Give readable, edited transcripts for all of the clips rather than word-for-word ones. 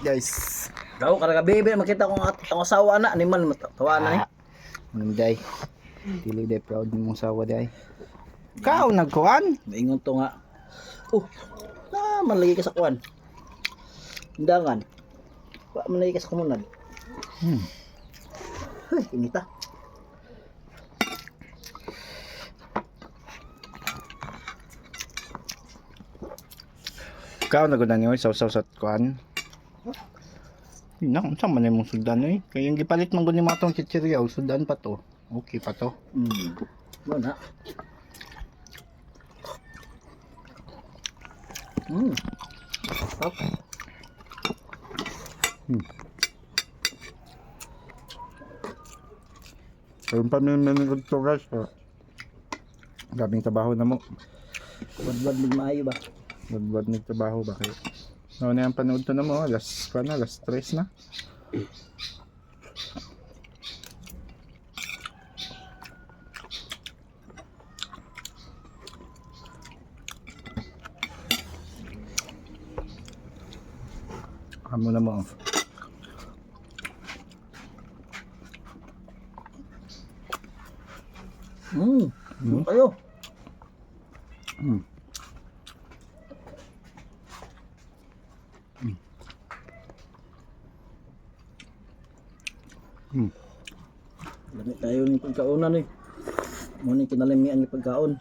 guys. Daw karga bebe makita ko ang asawa na animal tawa na ni. Manong day. Dili day proud mong sawa day. Kao nagkuan? Maingon to nga. Man lagi ka sa kuan. Undangan. Wa man lagi ka sa komunal. Hoy, inita. Kao nagunan niyo saw-saw sa kuan. Na, unsa man imong sudan eh? Kay yung gipalit man gud ni matong chichirya, sudan pa to. Okay pa to. Wala. Stop. Ayun pa minigod to guys. Gabing trabaho na mo. Wad-wad mig maayo ba? Wad ni trabaho ba kayo? No na yung panood to na mo, last 3 na. Amo na mo. Kayo. Lamit tayo ng pagkaunan eh. Muna kinalamian yung pagkaon.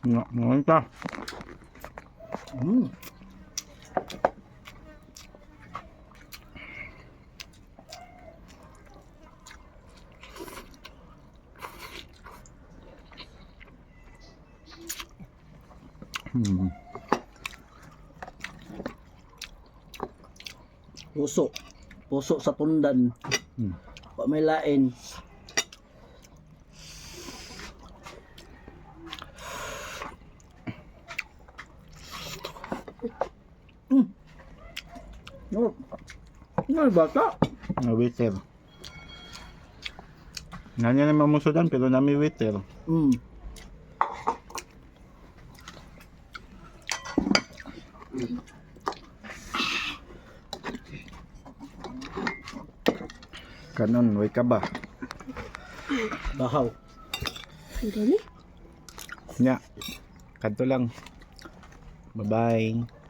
Ngayon ka. Puso sa tundan. Pa may lain. No, bata. Waiter. Nanya na mamusudan pero nami waiter. Kanon, way ka ba? Bahaw. Nya. Kanto lang. Bye-bye.